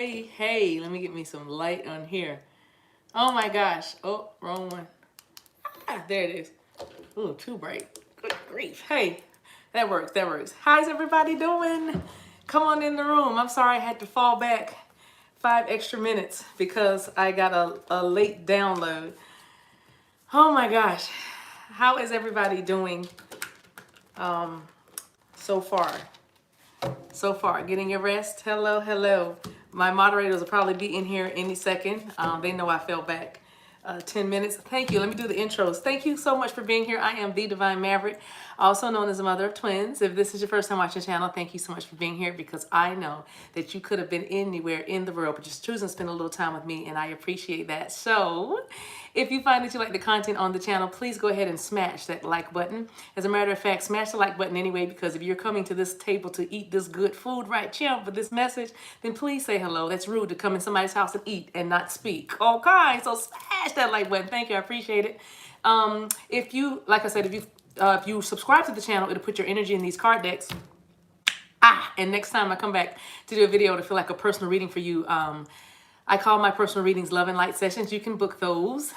Hey, let me get me some light on here. Oh my gosh. Oh, wrong one. There it is. Ooh, too bright. Good grief. Hey, that works. That works. How's everybody doing? Come on in the room. I'm sorry I had to fall back 5 extra minutes because I got a late download. Oh my gosh. How is everybody doing so far? So far, getting your rest? Hello, hello. My moderators will probably be in here any second. They know I fell back 10 minutes. Thank you. Let me do the intros. Thank you so much for being here. I am the Divine Maverick, also known as the mother of twins. If this is your first time watching the channel, thank you so much for being here because I know that you could have been anywhere in the world, but just choosing to spend a little time with me, and I appreciate that. So if you find that you like the content on the channel, please go ahead and smash that like button. As a matter of fact, smash the like button anyway, because if you're coming to this table to eat this good food right here for this message, then please say hello. That's rude to come in somebody's house and eat and not speak. Okay, so smash that like button. Thank you, I appreciate it. If you, like I said, if you subscribe to the channel, it'll put your energy in these card decks. And next time I come back to do a video to feel like a personal reading for you, I call my personal readings Love and Light Sessions. You can book those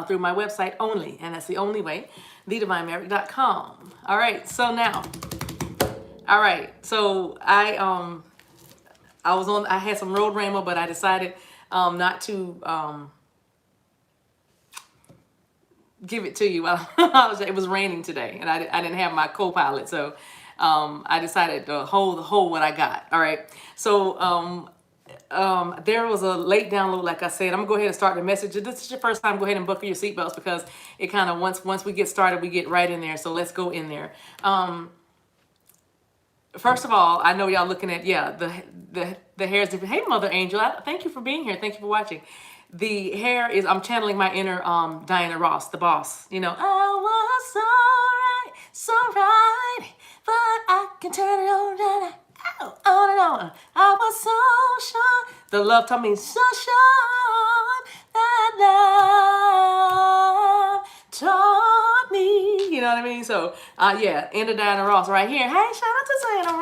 through my website only, and that's the only way, TheDivineMaverick.com. All right, so now, I had some road ramble, but I decided not to give it to you. It was raining today, and I didn't have my co-pilot, so I decided to hold what I got. All right, so there was a late download, like I said. I'm gonna go ahead and start the message. If this is your first time, go ahead and buckle your seatbelts because it kind of once we get started, we get right in there. So let's go in there. First of all, I know y'all looking at the hair is different. Hey, Mother Angel, thank you for being here. Thank you for watching. The hair is, I'm channeling my inner Diana Ross, the boss. You know, I was so right, but I can turn it on. On and on. I was so sure. The love taught me so sure that love taught me. You know what I mean? So, end of Diana Ross right here. Hey, shout out to Diana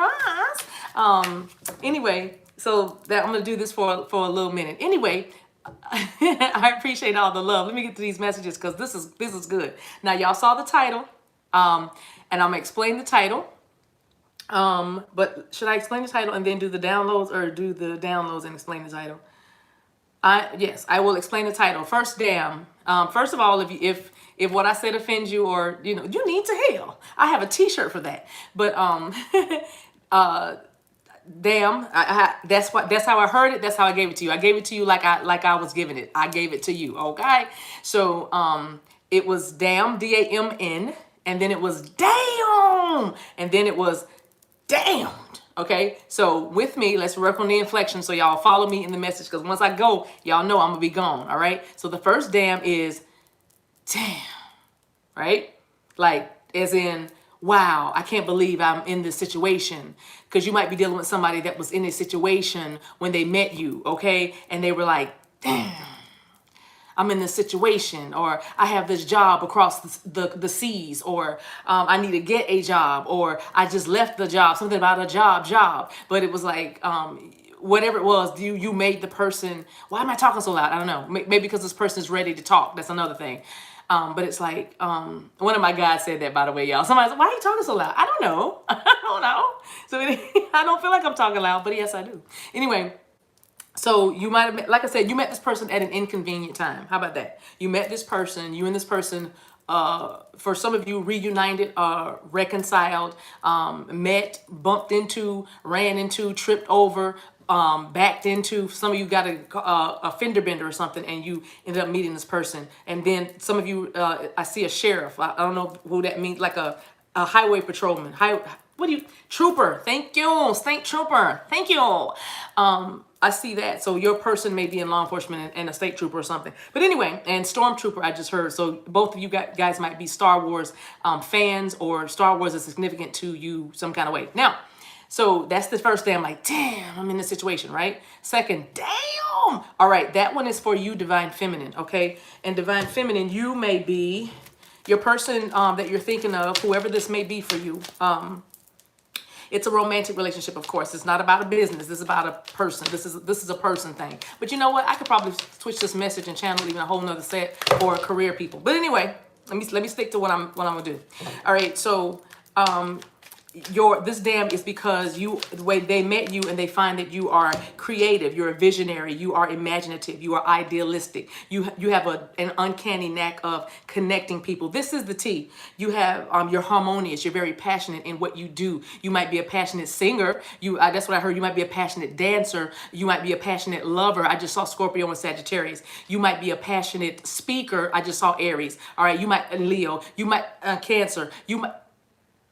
Ross. Anyway, so that I'm gonna do this for a little minute. Anyway, I appreciate all the love. Let me get to these messages because this is good. Now, y'all saw the title, and I'm gonna explain the title. But should I explain the title and then do the downloads, or do the downloads and explain the title? Yes, I will explain the title. First, first of all, if what I said offends you, or you need to heal, I have a T-shirt for that. But damn, that's how I heard it. That's how I gave it to you. I gave it to you like I was giving it. I gave it to you. Okay, so it was damn, DAMN, and then it was damn, and then it was damned. Okay, so with me, let's work on the inflection so y'all follow me in the message, because once I go, y'all know I'm gonna be gone. All right, so the first damn is damn, right? Like, as in, wow, I can't believe I'm in this situation. Because you might be dealing with somebody that was in this situation when they met you, okay, and they were like, damn, I'm in this situation, or I have this job across the seas, or I need to get a job, or I just left the job, something about a job. But it was like, whatever it was, you made the person, why am I talking so loud? I don't know. Maybe because this person is ready to talk. That's another thing. But it's like, one of my guys said that, by the way, y'all. Somebody's like, why are you talking so loud? I don't know. I don't know. So I don't feel like I'm talking loud, but yes, I do. Anyway. So you might have met, like I said, you met this person at an inconvenient time. How about that? You met this person, you and this person, for some of you, reunited, reconciled, met, bumped into, ran into, tripped over, backed into. Some of you got a fender bender or something, and you ended up meeting this person. And then some of you, I see a sheriff. I don't know who that means, like a highway patrolman. Trooper. Thank you. State trooper. Thank you. I see that. So your person may be in law enforcement and a state trooper or something. But anyway, and stormtrooper, I just heard. So both of you guys might be Star Wars fans, or Star Wars is significant to you some kind of way. Now, so that's the first day. I'm like, damn, I'm in this situation, right? Second, damn. All right, that one is for you, Divine Feminine, okay? And Divine Feminine, you may be your person that you're thinking of, whoever this may be for you. It's a romantic relationship, of course. It's not about a business. This is about a person. This is a person thing. But you know what? I could probably switch this message and channel even a whole nother set for career people. But anyway, let me stick to what I'm gonna do. All right, so this damn is because the way they met you and they find that you are creative, you're a visionary, you are imaginative, you are idealistic, you have an uncanny knack of connecting people. This is the T. You have you're harmonious, you're very passionate in what you do. You might be a passionate singer, that's what I heard. You might be a passionate dancer, you might be a passionate lover. I just saw Scorpio and Sagittarius. You might be a passionate speaker. I just saw Aries. All right, you might Leo, you might Cancer, you might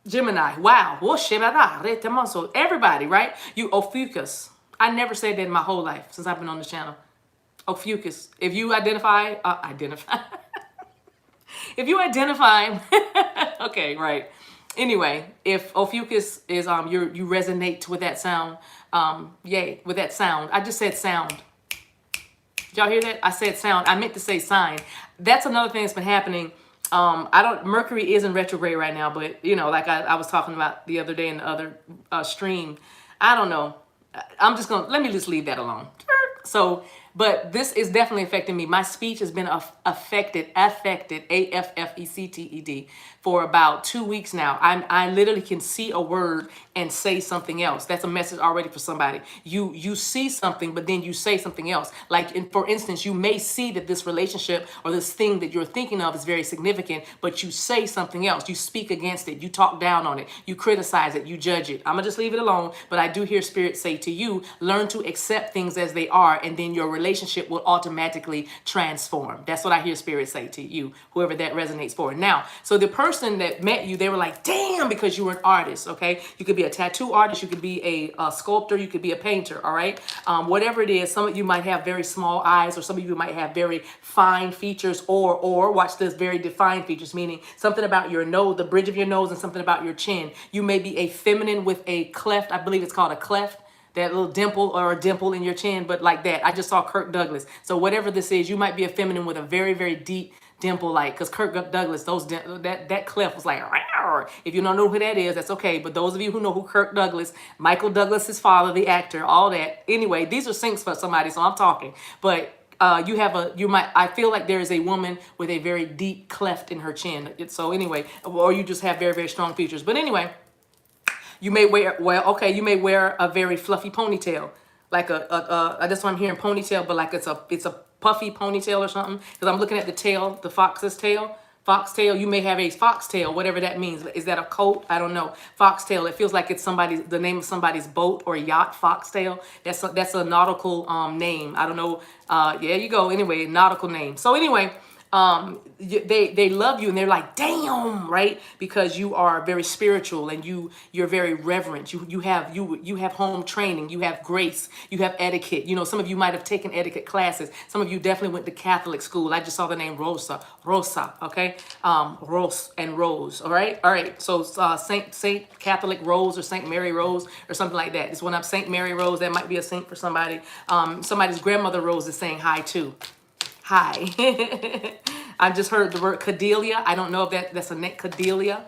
Gemini. Wow. So everybody, right? You Ophiuchus. I never said that in my whole life since I've been on the channel. Ophiuchus. If you identify. If you identify. Okay, right. Anyway, if Ophiuchus is you resonate with that sound. Yay, with that sound. I just said sound. Did y'all hear that? I said sound. I meant to say sign. That's another thing that's been happening. Mercury is in retrograde right now, but you know, like I was talking about the other day in the other stream, I don't know. Let me just leave that alone. So, but this is definitely affecting me. My speech has been affected, AFFECTED, for about 2 weeks now. I literally can see a word and say something else. That's a message already for somebody. You see something, but then you say something else. Like, for instance, you may see that this relationship or this thing that you're thinking of is very significant, but you say something else. You speak against it. You talk down on it. You criticize it. You judge it. I'm going to just leave it alone, but I do hear Spirit say to you, learn to accept things as they are, and then your relationship will automatically transform. That's what I hear Spirit say to you, whoever that resonates for. Now, so the person that met you, they were like, damn, because you were an artist, okay? You could be a tattoo artist, you could be a sculptor, you could be a painter, all right? Whatever it is, some of you might have very small eyes, or some of you might have very fine features, or watch this, very defined features, meaning something about your nose, the bridge of your nose, and something about your chin. You may be a feminine with a cleft. I believe it's called a cleft. That little dimple or a dimple in your chin, but like that. I just saw Kirk Douglas. So whatever this is, you might be a feminine with a very, very deep dimple, like, because Kirk Douglas, that cleft was like, rawr. If you don't know who that is, that's okay. But those of you who know who Kirk Douglas, Michael Douglas's father, the actor, all that. Anyway, these are syncs for somebody, so I'm talking. But I feel like there is a woman with a very deep cleft in her chin. So anyway, or you just have very, very strong features. But anyway, you may wear a very fluffy ponytail, like that's what I'm hearing, ponytail, but like it's a puffy ponytail or something. Because I'm looking at the tail, the fox's tail. Foxtail, you may have a foxtail, whatever that means. Is that a coat? I don't know. Foxtail, it feels like it's the name of somebody's boat or yacht, foxtail. That's a nautical name. I don't know. There you go. Anyway, nautical name. So anyway, they love you and they're like, damn, right? Because you are very spiritual and you're very reverent. You have home training, you have grace, you have etiquette. You know, some of you might have taken etiquette classes. Some of you definitely went to Catholic school. I just saw the name Rosa, okay? Rose and Rose, all right? All right, so Saint Catholic Rose or Saint Mary Rose or something like that. It's when I'm Saint Mary Rose, that might be a saint for somebody. Somebody's grandmother Rose is saying hi too. Hi. I just heard the word Cordelia. I don't know if that's a name. Cordelia.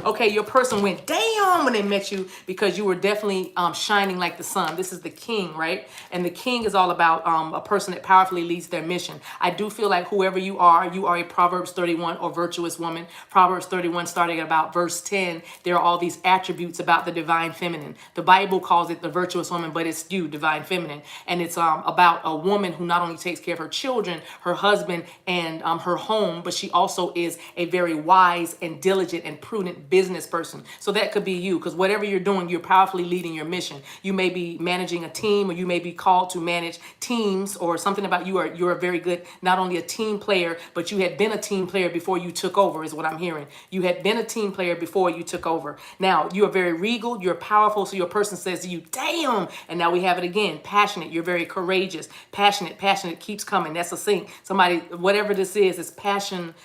Okay, your person went damn when they met you because you were definitely shining like the sun. This is the king, right? And the king is all about a person that powerfully leads their mission. I do feel like whoever you are a Proverbs 31 or virtuous woman. Proverbs 31 starting at about verse 10. There are all these attributes about the divine feminine. The Bible calls it the virtuous woman, but it's you, divine feminine. And it's about a woman who not only takes care of her children, her husband, and her home, but she also is a very wise and diligent and prudent business person. So that could be you, because whatever you're doing, you're powerfully leading your mission. You may be managing a team, or you may be called to manage teams, or something about you're a very good, not only a team player, but you had been a team player before you took over, is what I'm hearing. You had been a team player before you took over. Now, you are very regal, you're powerful, so your person says to you, damn, and now we have it again, passionate, you're very courageous, passionate keeps coming. That's a sync. Somebody, whatever this is passion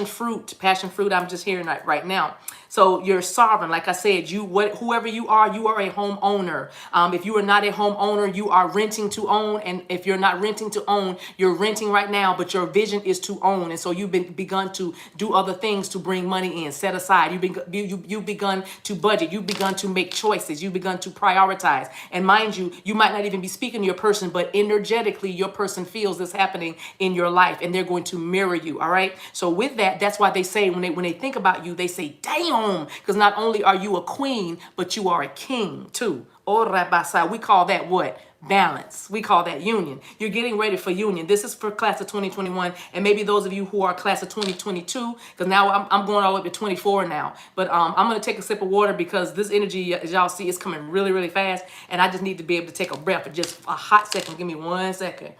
fruit, I'm just hearing that right now. So you're sovereign. Like I said, whoever you are a homeowner. If you are not a homeowner, you are renting to own. And if you're not renting to own, you're renting right now, but your vision is to own. And so you've begun to do other things to bring money in, set aside. You've begun to budget. You've begun to make choices. You've begun to prioritize. And mind you, you might not even be speaking to your person, but energetically, your person feels this happening in your life, and they're going to mirror you. All right. So with that, that's why they say when they think about you, they say, "Damn," because not only are you a queen, but you are a king too. Oh, rabasa. We call that what? Balance. We call that union. You're getting ready for union. This is for class of 2021, and maybe those of you who are class of 2022, because now I'm going all the way up to 24 now. But I'm going to take a sip of water because this energy, as y'all see, is coming really, really fast, and I just need to be able to take a breath for just a hot second. Give me 1 second.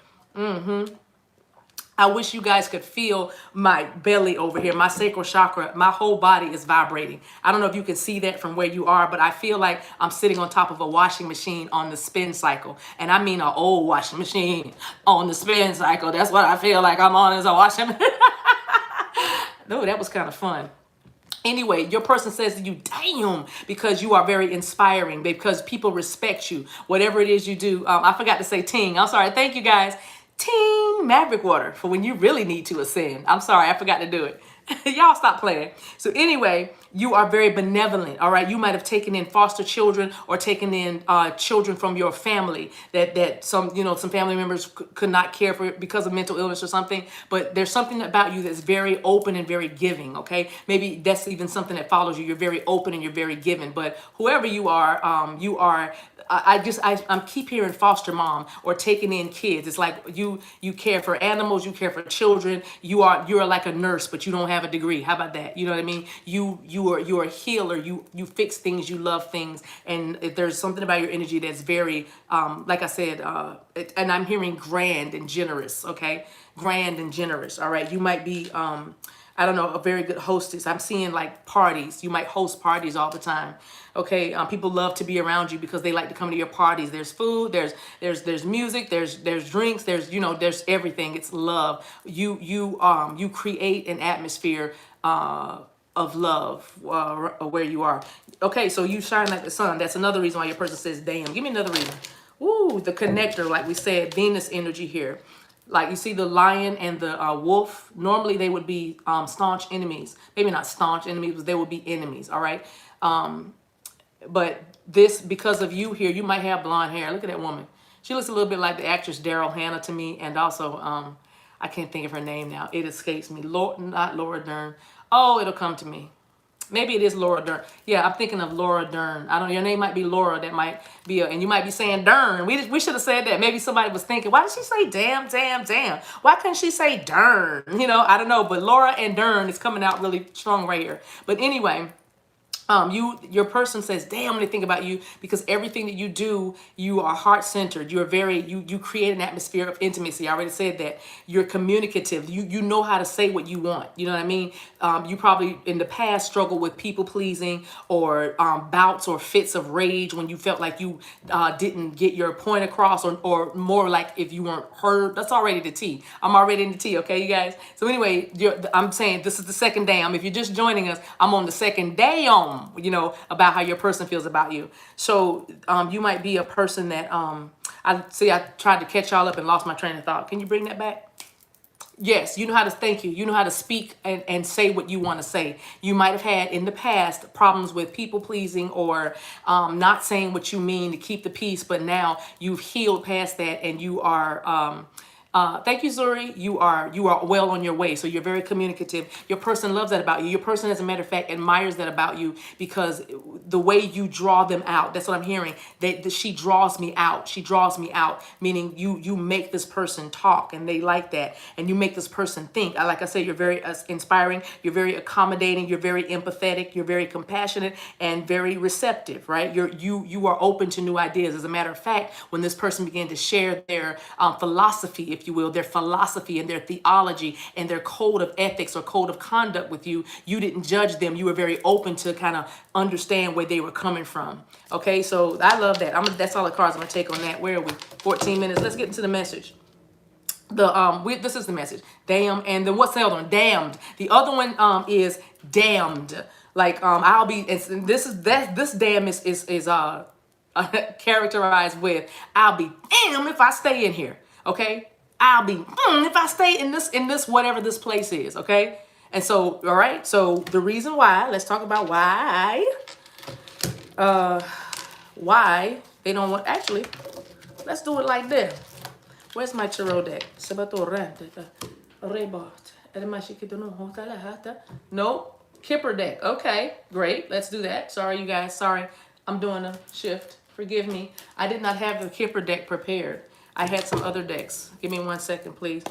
I wish you guys could feel my belly over here, my sacral chakra. My whole body is vibrating. I don't know if you can see that from where you are, but I feel like I'm sitting on top of a washing machine on the spin cycle. And I mean an old washing machine on the spin cycle. That's what I feel like I'm on, as a washing machine. No, that was kind of fun. Anyway, your person says to you, "Damn," because you are very inspiring, because people respect you. Whatever it is you do. I forgot to say ting. I'm sorry. Thank you, guys. Ting, Maverick water for when you really need to ascend. I'm sorry, I forgot to do it. Y'all stop playing. So anyway, you are very benevolent. All right. You might have taken in foster children or taken in children from your family that some family members could not care for because of mental illness or something. But there's something about you that's very open and very giving. Okay. Maybe that's even something that follows you. You're very open and you're very giving. But whoever you are, I'm keep hearing foster mom or taking in kids. It's like you care for animals, you care for children. You're like a nurse, but you don't have a degree. How about that? You know what I mean? You're a healer. You fix things. You love things. And if there's something about your energy that's very, like I said, and I'm hearing grand and generous. Okay, grand and generous. All right, you might be. I don't know, a very good hostess. I'm seeing like parties. You might host parties all the time. Okay, people love to be around you because they like to come to your parties. There's food, there's music, there's drinks, there's everything. It's love. You create an atmosphere of love where you are. Okay, so you shine like the sun. That's another reason why your person says, "Damn." Give me another reason. Ooh, the connector, like we said, Venus energy here. Like you see the lion and the wolf, normally they would be staunch enemies. Maybe not staunch enemies, but they would be enemies, all right? But this, because of you here, you might have blonde hair. Look at that woman. She looks a little bit like the actress Daryl Hannah to me, and also, I can't think of her name now. It escapes me. Not Laura Dern. Oh, it'll come to me. Maybe it is Laura Dern. Yeah, I'm thinking of Laura Dern. I don't know. Your name might be Laura. That might be and you might be saying Dern. We should have said that. Maybe somebody was thinking, why did she say damn, damn, damn? Why couldn't she say Dern? I don't know. But Laura and Dern is coming out really strong right here. But anyway, your person says, "Damn," when they think about you, because everything that you do, you are heart-centered. You're you create an atmosphere of intimacy. I already said that. You're communicative. You know how to say what you want. You know what I mean? You probably in the past struggled with people pleasing or bouts or fits of rage when you felt like you didn't get your point across, or more like if you weren't heard. That's already the tea. I'm already in the tea, okay, you guys? So anyway, I'm saying this is the second Dayum. If you're just joining us, I'm on the second Dayum. About how your person feels about you. So you might be a person that I tried to catch y'all up and lost my train of thought. Can you bring that back? Yes, you know how to thank you. You know how to speak and say what you want to say. You might have had in the past problems with people pleasing or not saying what you mean to keep the peace, but now you've healed past that and you are thank you, Zuri. You are well on your way. So you're very communicative. Your person loves that about you. Your person, as a matter of fact, admires that about you because the way you draw them out. That's what I'm hearing. That she draws me out. She draws me out, meaning you make this person talk, and they like that, and you make this person think. Like I said, you're very inspiring. You're very accommodating. You're very empathetic. You're very compassionate and very receptive. Right? You are open to new ideas. As a matter of fact, when this person began to share their philosophy, if you will, their philosophy and their theology and their code of ethics or code of conduct with you, you didn't judge them. You were very open to kind of understand where they were coming from. Okay, so I love that. That's all the cards I'm gonna take on that. Where are we? 14 minutes. Let's get into the message. This is the message. Damn, and then what's the other one? Damned. The other one is damned. Like I'll be. This damn is characterized with I'll be damn if I stay in here. Okay, I'll be if I stay in this whatever this place is. Okay, and so all right. So the reason why. Let's talk about why. Why they don't want. Actually, let's do it like this. Where's my tarot deck? No, Kipper deck. Okay, great. Let's do that. Sorry, you guys. Sorry, I'm doing a shift. Forgive me. I did not have the Kipper deck prepared. I had some other decks. Give me 1 second, please.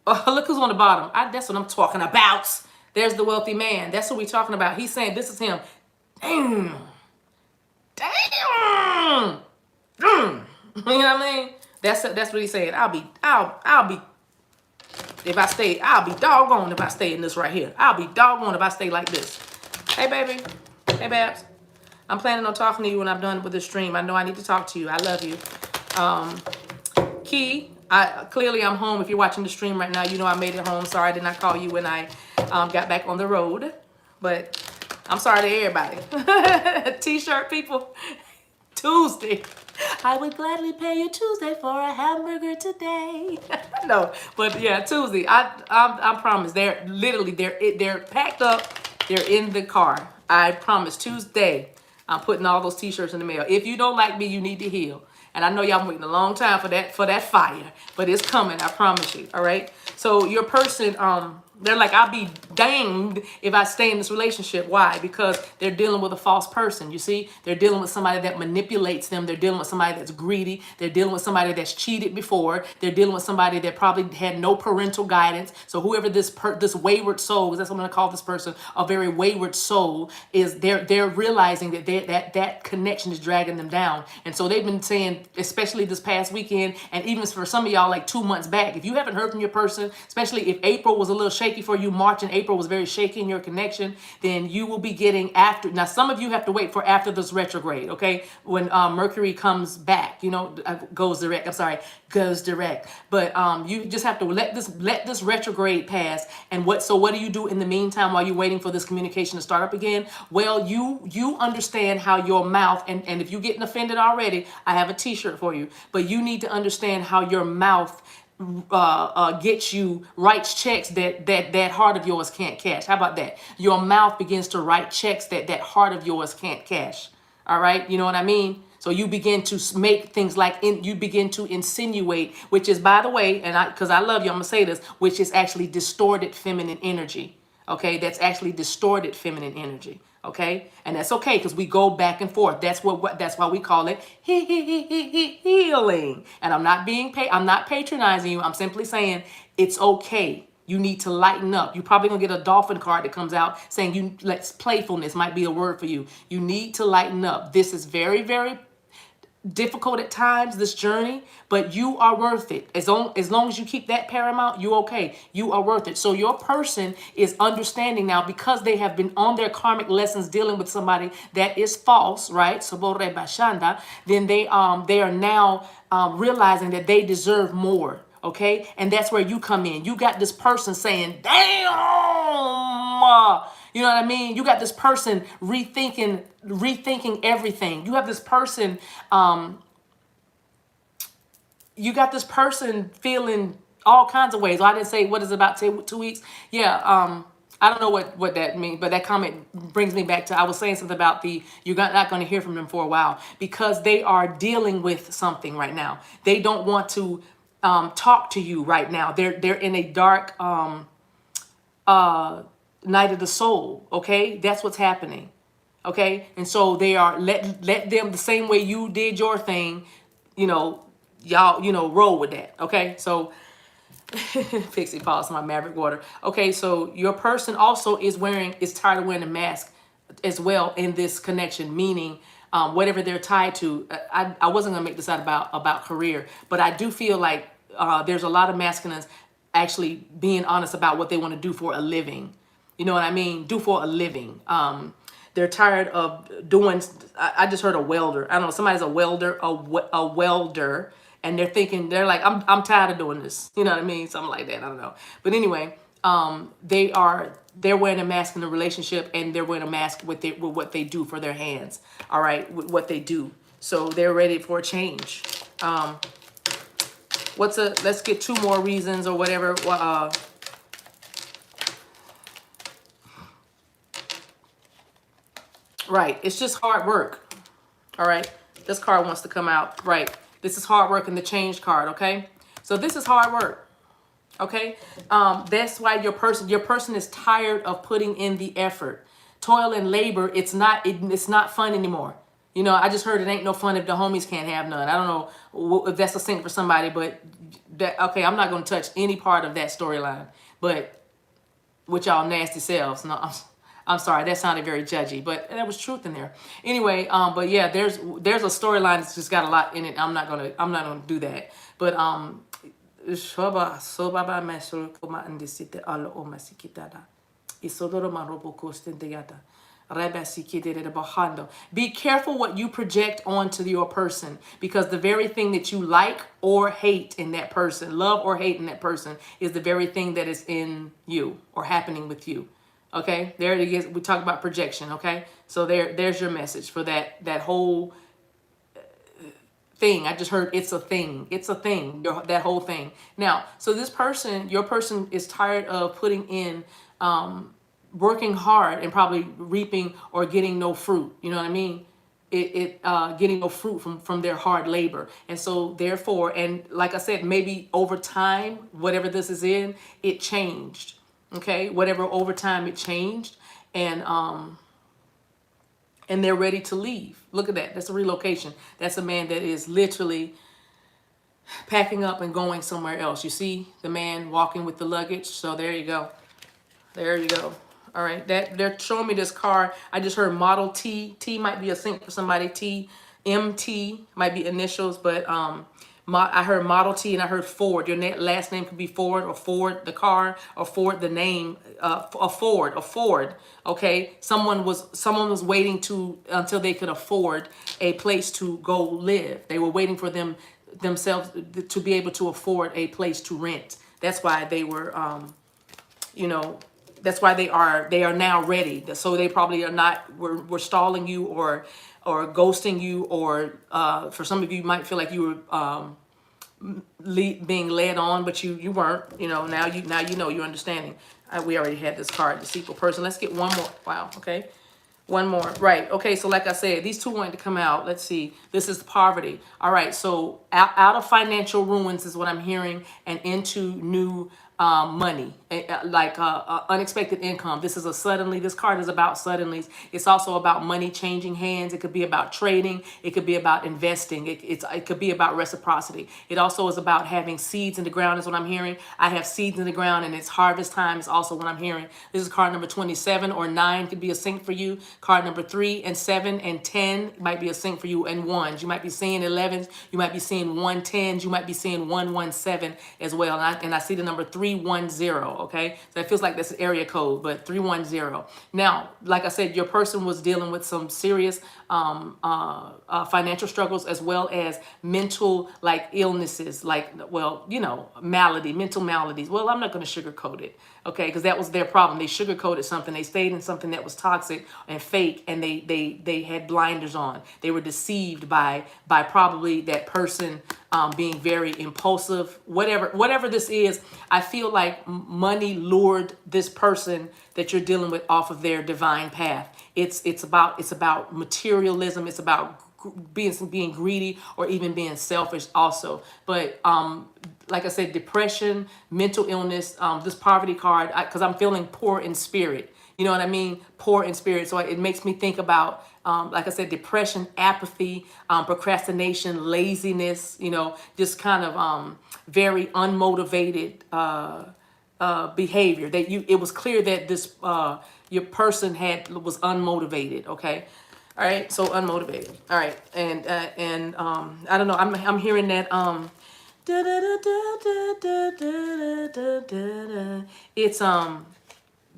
Oh, look who's on the bottom. That's what I'm talking about. There's the wealthy man. That's what we're talking about. He's saying this is him. Damn. Damn. You know what I mean? That's what he's saying. I'll be if I stay, I'll be doggone if I stay in this right here. I'll be doggone if I stay like this. Hey baby. Hey Babs. I'm planning on talking to you when I'm done with the stream. I know I need to talk to you. I love you. Key, clearly I'm home. If you're watching the stream right now, you know I made it home. Sorry I did not call you when I got back on the road. But I'm sorry to everybody. T-shirt people. Tuesday. I would gladly pay you Tuesday for a hamburger today. No, but yeah, Tuesday. I promise. They're packed up. They're in the car. I promise. Tuesday, I'm putting all those T-shirts in the mail. If you don't like me, you need to heal. And I know y'all waiting a long time for that fire, but it's coming. I promise you. All right. So your person, they're like, I'll be damned if I stay in this relationship. Why? Because they're dealing with a false person. You see, they're dealing with somebody that manipulates them. They're dealing with somebody that's greedy. They're dealing with somebody that's cheated before. They're dealing with somebody that probably had no parental guidance. So whoever this wayward soul, because that's what I'm going to call this person, a very wayward soul, is they're realizing that that connection is dragging them down. And so they've been saying, especially this past weekend, and even for some of y'all like 2 months back, if you haven't heard from your person, especially if April was a little shaky for you, March and April was very shaky in your connection, then you will be getting after. Now, some of you have to wait for after this retrograde, okay? When Mercury comes back, goes direct. I'm sorry, goes direct. But you just have to let this retrograde pass. And what do you do in the meantime while you're waiting for this communication to start up again? Well, you understand how your mouth, and if you're getting offended already, I have a t-shirt for you. But you need to understand how your mouth gets you, writes checks that heart of yours can't cash. How about that? Your mouth begins to write checks that heart of yours can't cash. All right, you know what I mean? So you begin to make things like you begin to insinuate, which is, by the way, and because I love you, I'm gonna say this, which is actually distorted feminine energy. Okay, that's actually distorted feminine energy. Okay, and that's okay because we go back and forth. That's why we call it healing. And I'm not patronizing you. I'm simply saying it's okay. You need to lighten up. You're probably gonna get a dolphin card that comes out saying playfulness might be a word for you. You need to lighten up. This is very, very difficult at times, this journey, but you are worth it. As long as you keep that paramount, you're okay. You are worth it. So your person is understanding now, because they have been on their karmic lessons dealing with somebody that is false, right? Then they are now realizing that they deserve more. Okay, and that's where you come in. You got this person saying, damn, you know what I mean? You got this person rethinking everything. You have this person, feeling all kinds of ways. Well, I didn't say what is it, about 2 weeks. Yeah, I don't know what that means, but that comment brings me back to, I was saying something about you're not going to hear from them for a while because they are dealing with something right now. They don't want to talk to you right now. They're in a dark night of the soul. Okay, that's what's happening. Okay, and so they are let them, the same way you did your thing, y'all roll with that. Okay, so Pixie pause my Maverick water. Okay, so your person also is tired of wearing a mask as well in this connection, meaning whatever they're tied to. I wasn't gonna make this out about career, but I do feel like there's a lot of masculines actually being honest about what they want to do for a living. You know what I mean? Do for a living. They're tired of doing. I just heard a welder. I don't know. Somebody's a welder, a welder, and they're like, I'm tired of doing this. You know what I mean? Something like that. I don't know. But anyway, they are they're wearing a mask in the relationship, and they're wearing a mask with what they do for their hands. All right, with what they do. So they're ready for a change. Let's get two more reasons or whatever. Right, it's just hard work. All right, this card wants to come out. Right, this is hard work in the change card. Okay, so this is hard work. Okay, that's why your person is tired of putting in the effort, toil and labor. It's not fun anymore. You know, I just heard it ain't no fun if the homies can't have none. I don't know if that's a thing for somebody, but okay, I'm not going to touch any part of that storyline. But with y'all nasty selves, no, I'm sorry, that sounded very judgy, but there was truth in there. Anyway, but yeah, there's a storyline that's just got a lot in it. I'm not gonna do that. But be careful what you project onto your person, because the very thing that you like or hate in that person, love or hate in that person, is the very thing that is in you or happening with you. Okay, there it is. We talk about projection. Okay, so there's your message for that whole thing. I just heard it's a thing. It's a thing. That whole thing. Now, so this person, your person, is tired of putting in, working hard and probably reaping or getting no fruit. You know what I mean? Getting no fruit from their hard labor. And so therefore, and like I said, maybe over time, whatever this is in, it changed. Okay, whatever, over time it changed, and they're ready to leave. Look at that. That's a relocation. That's a man that is literally packing up and going somewhere else. You see the man walking with the luggage. So there you go. There you go. All right, that they're showing me this car. I just heard Model T. T might be a sync for somebody. TMT might be initials, but I heard Model T and I heard Ford. Your last name could be Ford, or Ford the car, or Ford the name, a Ford. Okay, someone was waiting until they could afford a place to go live. They were waiting for themselves to be able to afford a place to rent. That's why they were, that's why they are now ready. So they probably are not, we're stalling you or ghosting you, or for some of you might feel like you were being led on, but you weren't. Now you're understanding. We already had this card, deceitful person. Let's get one more. Wow. Okay, one more. Right. Okay, so like I said, these two wanted to come out. Let's see. This is poverty. All right, so out of financial ruins is what I'm hearing, and into new money, like unexpected income. This is a suddenly. This card is about suddenlies. It's also about money changing hands. It could be about trading. It could be about investing. It could be about reciprocity. It also is about having seeds in the ground, is what I'm hearing. I have seeds in the ground, and it's harvest time is also what I'm hearing. This is card number 27 or 9 could be a sync for you. Card number 3 and 7 and 10 might be a sync for you, and 1s. You might be seeing 11s. You might be seeing 110s. You might be seeing 117 as well. And I see the number 310. Okay, so it feels like that's an area code, but 310. Now, like I said, your person was dealing with some serious financial struggles, as well as mental, like illnesses, like, well, mental maladies. Well, I'm not going to sugarcoat it, okay, because that was their problem. They sugarcoated something. They stayed in something that was toxic and fake, and they had blinders on. They were deceived by probably that person being very impulsive. Whatever this is, I feel like money lured this person that you're dealing with off of their divine path. It's about materialism. It's about being greedy, or even being selfish also. But like I said, depression, mental illness, this poverty card, because I'm feeling poor in spirit. You know what I mean? Poor in spirit. So it makes me think about, like I said, depression, apathy, procrastination, laziness, just kind of very unmotivated behavior. It was clear that this your person was unmotivated. Okay. All right. So unmotivated. All right. And I don't know. I'm hearing that it's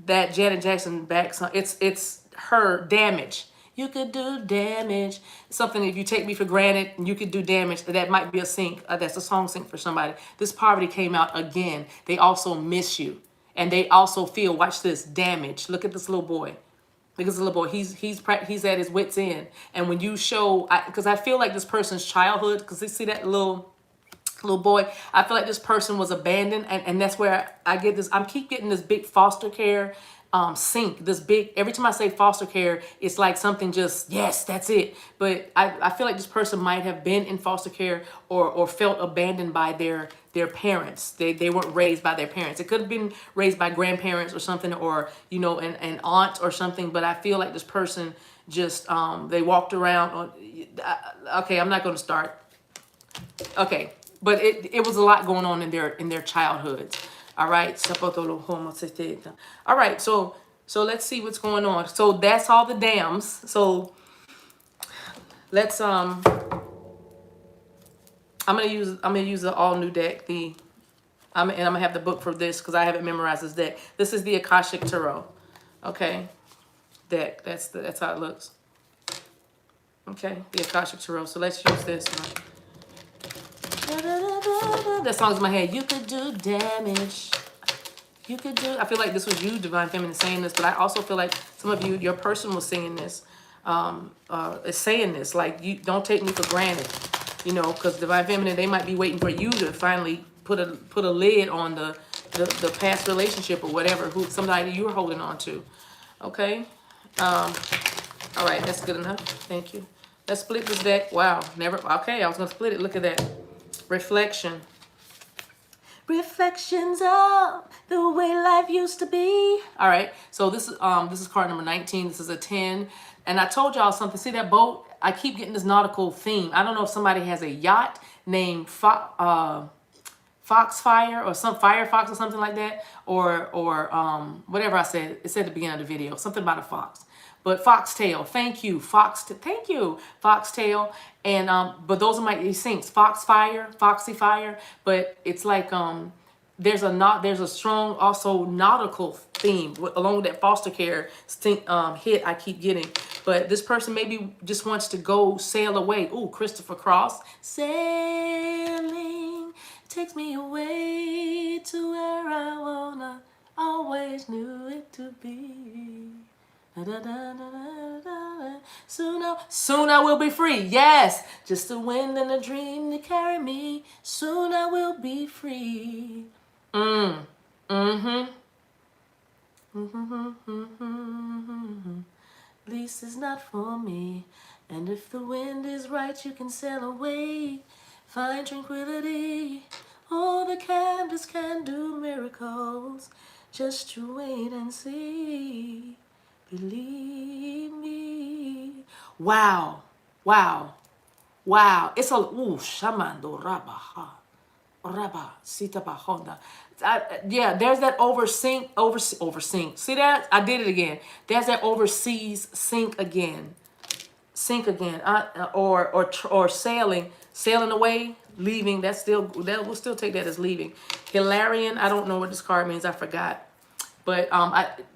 that Janet Jackson back song. It's her Damage. You could do damage. Something, if you take me for granted, you could do damage. That might be a sync. That's a song sync for somebody. This poverty came out again. They also miss you. And they also feel, watch this, damage. Look at this little boy. Look at this little boy. He's at his wit's end. And when you show, because I feel like this person's childhood, because they see that little boy, I feel like this person was abandoned, and that's where I get this. I keep getting this big foster care sink, this big, every time I say foster care, it's like something just, yes, that's it. But I feel like this person might have been in foster care, or felt abandoned by their parents. They weren't raised by their parents. It could have been raised by grandparents or something, or an aunt or something. But I feel like this person just they walked around. Okay, I'm not going to start. Okay, but it was a lot going on in their childhoods. All right. All right, so let's see what's going on. So that's all the dams. So let's I'm gonna use the all new deck. I'm gonna have the book for this because I haven't memorized this deck. This is the Akashic Tarot. Okay, deck. That's how it looks. Okay, the Akashic Tarot. So let's use this one. That song's in my head. You could do damage. You could do. I feel like this was you, Divine Feminine, saying this, but I also feel like some of you, your person was singing this, is saying this. Like, you don't take me for granted, because Divine Feminine, they might be waiting for you to finally put a lid on the past relationship or whatever, somebody you're holding on to. Okay. All right, that's good enough. Thank you. Let's split this deck. Wow, never. Okay, I was gonna split it. Look at that. Reflection. Reflections of the way life used to be. All right, so this is card number 19. This is a 10, and I told y'all something. See that boat? I keep getting this nautical theme. I don't know if somebody has a yacht named Foxfire or some Firefox or something like that, or whatever I said. It said at the beginning of the video something about a fox. But foxtail, thank you, thank you, foxtail, and but those are my sinks, foxfire, foxy fire. But it's like there's a strong also nautical theme along with that foster care hit I keep getting. But this person maybe just wants to go sail away. Ooh, Christopher Cross, sailing takes me away to where I wanna, always knew it to be. Soon I will be free. Yes, just a wind and a dream to carry me. Soon I will be free. Least is not for me. And if the wind is right, you can sail away. Find tranquility. Oh, the canvas can do miracles. Just you wait and see. Believe me. Wow. It's a shamando rabaha. Rabba sita bahonda. Yeah, there's that oversink. See that? I did it again. There's that overseas sink again. Or sailing away, leaving. That we'll still take that as leaving. Hilarion, I don't know what this card means. I forgot. But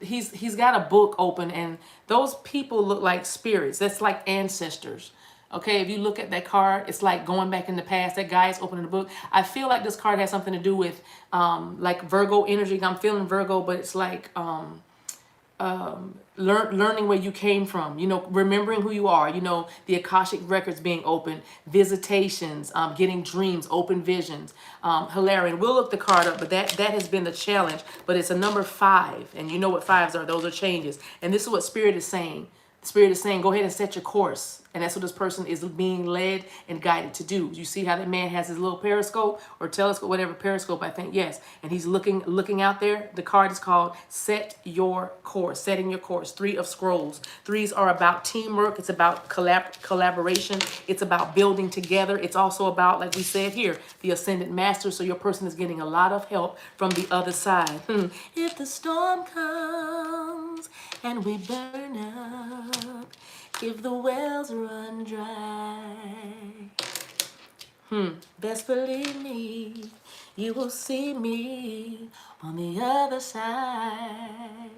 he's got a book open, and those people look like spirits. That's like ancestors. Okay, if you look at that card, it's like going back in the past. That guy is opening the book. I feel like this card has something to do with like Virgo energy. I'm feeling Virgo, but it's like learning where you came from, remembering who you are, the Akashic records being open, visitations, getting dreams, open visions. Hilarious. We'll look the card up, but that has been the challenge. But it's a number 5, and you know what 5s are. Those are changes. And this is what Spirit is saying. Spirit is saying, go ahead and set your course. And that's what this person is being led and guided to do. You see how that man has his little periscope or telescope, whatever, periscope, I think, yes. And he's looking out there. The card is called Set Your Course, setting your course. 3 of Scrolls. 3s are about teamwork. It's about collaboration. It's about building together. It's also about, like we said here, the Ascended Master. So your person is getting a lot of help from the other side. If the storm comes and we burn up, if the wells run dry, best believe me, you will see me on the other side.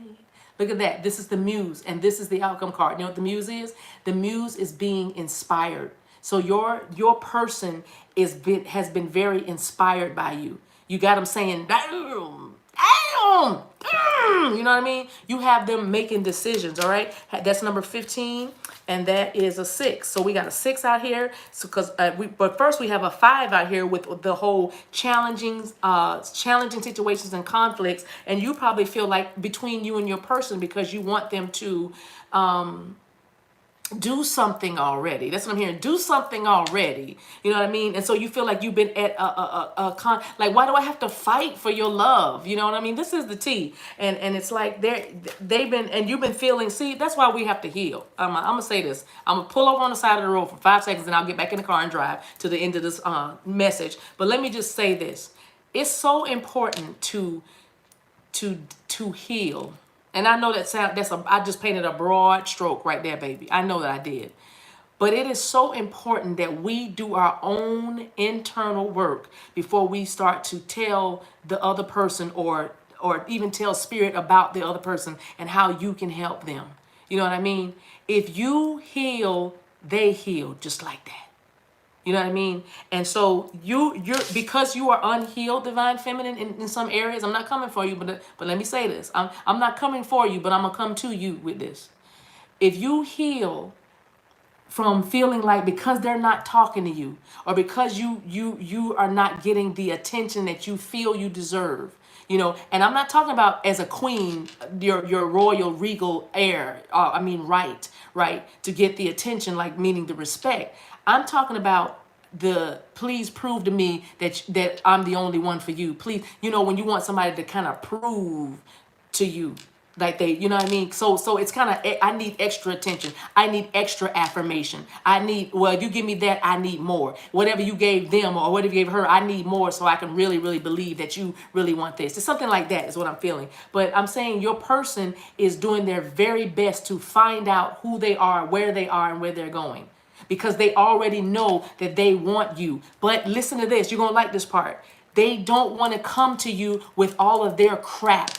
Look at that. This is the Muse, and this is the outcome card. You know what the Muse is? The Muse is being inspired. So your person has been very inspired by you. You got them saying, damn, damn. You know what I mean? You have them making decisions, all right? That's number 15, and that is a 6. So we got a 6 out here. So but first we have a 5 out here with the whole challenging situations and conflicts, and you probably feel like between you and your person because you want them to do something already. That's what I'm hearing. Do something already. You know what I mean? And so you feel like you've been at like, why do I have to fight for your love? You know what I mean? This is the T. And it's like they've been, and you've been feeling, see, that's why we have to heal. I'm gonna say this. I'm gonna pull over on the side of the road for 5 seconds and I'll get back in the car and drive to the end of this message. But let me just say this. It's so important to heal. And I know I just painted a broad stroke right there, baby. I know that I did. But it is so important that we do our own internal work before we start to tell the other person or even tell spirit about the other person and how you can help them. You know what I mean? If you heal, they heal just like that. You know what I mean? And so you're because you are unhealed, divine feminine, in some areas. I'm not coming for you, but let me say this. I'm not coming for you, but I'm gonna come to you with this. If you heal from feeling like because they're not talking to you, or because you are not getting the attention that you feel you deserve, you know, and I'm not talking about as a queen, your royal regal heir, right, to get the attention, like meaning the respect. I'm talking about please prove to me that I'm the only one for you. Please, you know, when you want somebody to kind of prove to you like they, you know what I mean? So it's kind of, I need extra attention. I need extra affirmation. You give me that, I need more. Whatever you gave them or whatever you gave her, I need more so I can really, really believe that you really want this. It's something like that is what I'm feeling. But I'm saying your person is doing their very best to find out who they are, and where they're going. Because they already know that they want you. But listen to this. You're going to like this part. They don't want to come to you with all of their crap.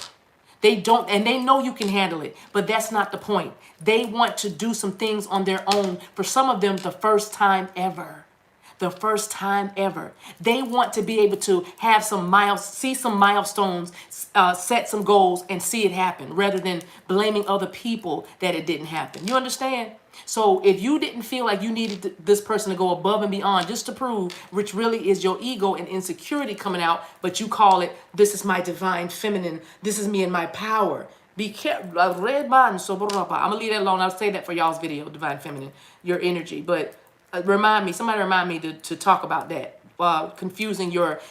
They don't, and they know you can handle it, but that's not the point. They want to do some things on their own. For some of them, the first time ever. The first time ever. They want to be able to have see some milestones, set some goals, and see it happen, rather than blaming other people that it didn't happen. You understand? So if you didn't feel like you needed this person to go above and beyond just to prove, which really is your ego and insecurity coming out, but you call it, this is my divine feminine, this is me and my power. Be careful. I'm going to leave that alone. I'll say that for y'all's video, divine feminine, your energy. But somebody remind me to talk about that. Confusing your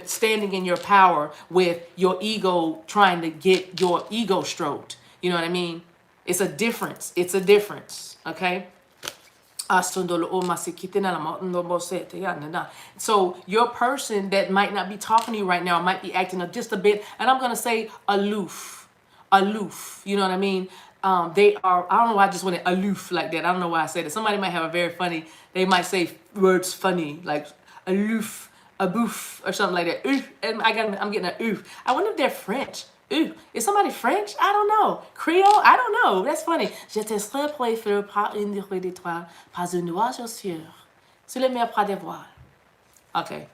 standing in your power with your ego trying to get your ego stroked. You know what I mean? It's a difference. It's a difference. Okay? So your person that might not be talking to you right now might be acting just a bit, and I'm going to say aloof. You know what I mean? They are, I don't know why I just went aloof like that. I don't know why I said it. Somebody might have a very funny, they might say words funny, like aloof, a boof, or something like that. Oof, and I'm getting a oof. I wonder if they're French. Ooh, is somebody French? I don't know. Creole? I don't know. That's funny. Je te serai préféré par une nuée d'étoiles, pas un nuage sûr, sur le mer près des voiles. Okay.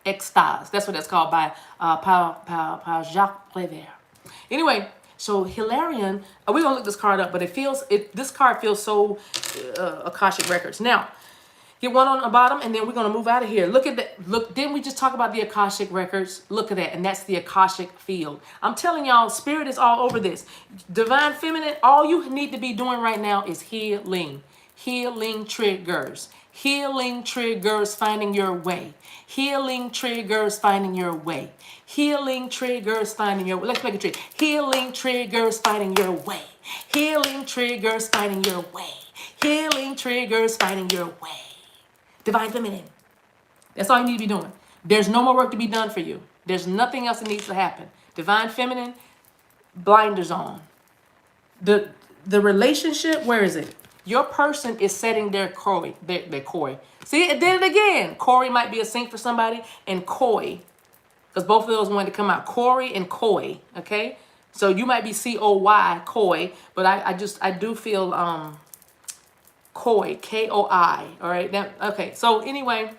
Extase. That's what that's called by Jacques Prévert. Anyway, so Hilarion, we're going to look this card up, but this card feels so Akashic Records. Now, get one on the bottom, and then we're going to move out of here. Look at that. Look, didn't we just talk about the Akashic Records? Look at that, and that's the Akashic field. I'm telling y'all, spirit is all over this. Divine Feminine, all you need to be doing right now is healing. Healing triggers. Healing triggers, finding your way. Healing triggers, finding your way. Healing triggers, finding your way. Let's make a trigger. Healing triggers, finding your way. Healing triggers, finding your way. Healing triggers, finding your way. Divine Feminine. That's all you need to be doing. There's no more work to be done for you. There's nothing else that needs to happen. Divine Feminine, blinders on. The relationship, where is it? Your person is setting their koi. See, it did it again. Koi might be a sync for somebody, and koi, because both of those wanted to come out. Koi and koi, okay? So you might be C-O-Y, koi, but I do feel koi, K-O-I, all right? Okay, so anyway,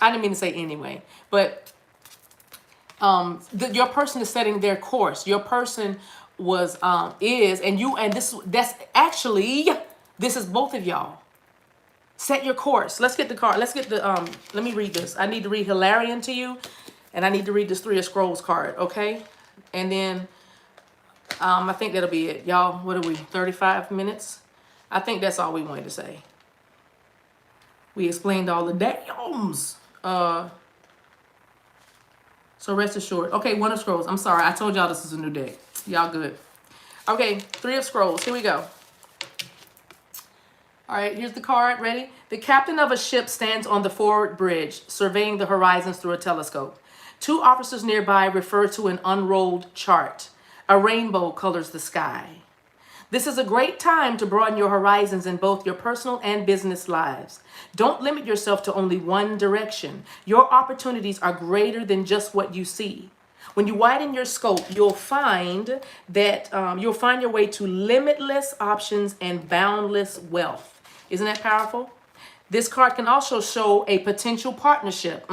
I didn't mean to say anyway, but Your person is setting their course. Your person was is and you and that's actually this is both of y'all. Set your course. Let's get the card. Let's get the let me read this. I need to read Hilarion to you, and I need to read this Three of Scrolls card, okay? And then I think that'll be it. Y'all, what are we? 35 minutes? I think that's all we wanted to say. We explained all the Dayums. So rest assured. Okay, One of Scrolls. I'm sorry. I told y'all this is a new deck. Y'all good. Okay, Three of Scrolls. Here we go. All right, here's the card. Ready? The captain of a ship stands on the forward bridge, surveying the horizons through a telescope. Two officers nearby refer to an unrolled chart. A rainbow colors the sky. This is a great time to broaden your horizons in both your personal and business lives. Don't limit yourself to only one direction. Your opportunities are greater than just what you see. When you widen your scope, you'll find that you'll find your way to limitless options and boundless wealth. Isn't that powerful? This card can also show a potential partnership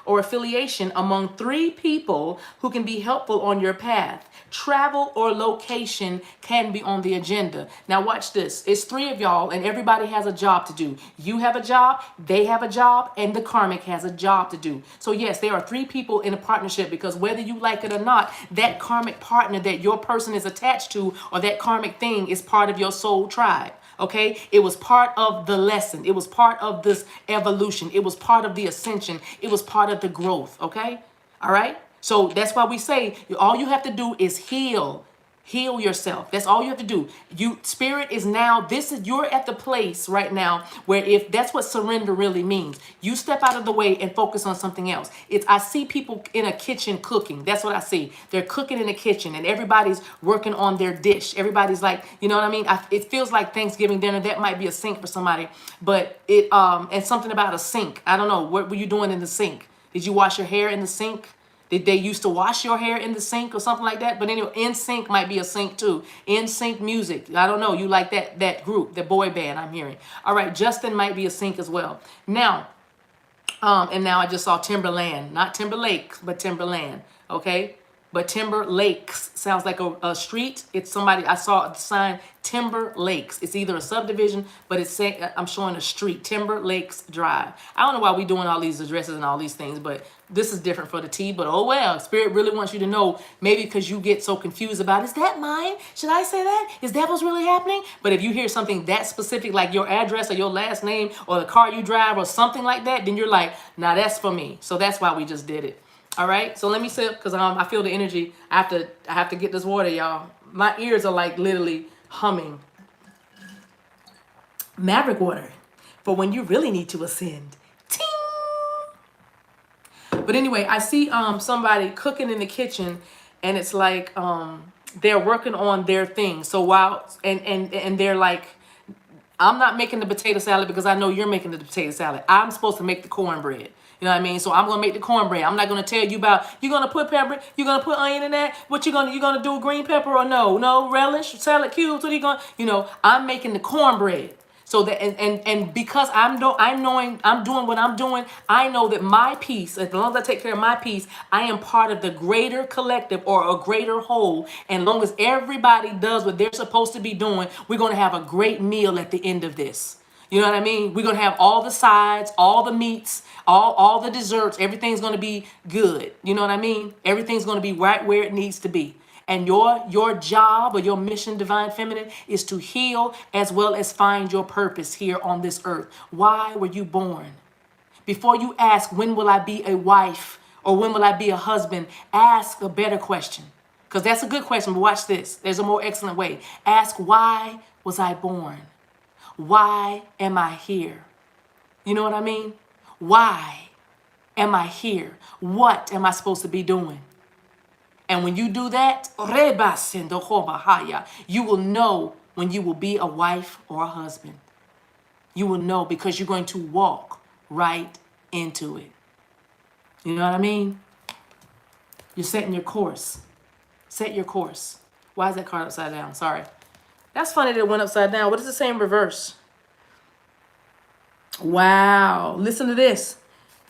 or affiliation among three people who can be helpful on your path. Travel or location can be on the agenda. Now watch this. It's three of y'all and everybody has a job to do. You have a job, they have a job, and the karmic has a job to do. So yes, there are three people in a partnership because whether you like it or not, that karmic partner that your person is attached to or that karmic thing is part of your soul tribe. Okay, it was part of the lesson. It was part of this evolution. It was part of the ascension. It was part of the growth. Okay, all right. So that's why we say all you have to do is heal. Heal yourself. That's all you have to do. Spirit is now, you're at the place right now where if that's what surrender really means, you step out of the way and focus on something else. I see people in a kitchen cooking. That's what I see. They're cooking in the kitchen and everybody's working on their dish. Everybody's like, you know what I mean? It feels like Thanksgiving dinner. That might be a sink for somebody, but and something about a sink. I don't know. What were you doing in the sink? Did you wash your hair in the sink? Did they used to wash your hair in the sink or something like that? But anyway, In Sync might be a sink too. In Sync music. I don't know. You like that group, the boy band I'm hearing. All right, Justin might be a sink as well. Now, and now I just saw Timberland. Not Timberlake, but Timberland. Okay? But Timber Lakes sounds like a street. It's somebody, I saw the sign Timber Lakes. It's either a subdivision, but it's saying, I'm showing a street, Timber Lakes Drive. I don't know why we're doing all these addresses and all these things, but this is different for the T, but oh well. Spirit really wants you to know, maybe because you get so confused about, is that mine? Should I say that? Is that what's really happening? But if you hear something that specific, like your address or your last name or the car you drive or something like that, then you're like, nah, that's for me. So that's why we just did it. All right, so let me sip because I feel the energy. I have to get this water, y'all. My ears are like literally humming. Maverick water for when you really need to ascend. Ting! But anyway, I see somebody cooking in the kitchen, and it's like they're working on their thing. So while and they're like, I'm not making the potato salad because I know you're making the potato salad. I'm supposed to make the cornbread. You know what I mean? So I'm gonna make the cornbread. I'm not gonna tell you about you're gonna put pepper, you're gonna put onion in that. What you gonna do green pepper or no relish, salad cubes? What are you gonna? I'm making the cornbread. So that and because I'm doing what I'm doing, I know that my piece, as long as I take care of my piece, I am part of the greater collective or a greater whole. And as long as everybody does what they're supposed to be doing, we're gonna have a great meal at the end of this. You know what I mean? We're going to have all the sides, all the meats, all the desserts. Everything's going to be good. You know what I mean? Everything's going to be right where it needs to be. And your job or your mission, Divine Feminine, is to heal as well as find your purpose here on this earth. Why were you born? Before you ask, when will I be a wife or when will I be a husband, ask a better question. Because that's a good question, but watch this. There's a more excellent way. Ask, why was I born? Why am I here? You know what I mean? Why am I here? What am I supposed to be doing? And when you do that, you will know when you will be a wife or a husband. You will know because you're going to walk right into it. You know what I mean? You're setting your course. Set your course. Why is that card upside down? Sorry. That's funny that it went upside down. What does it say in reverse? Wow. Listen to this.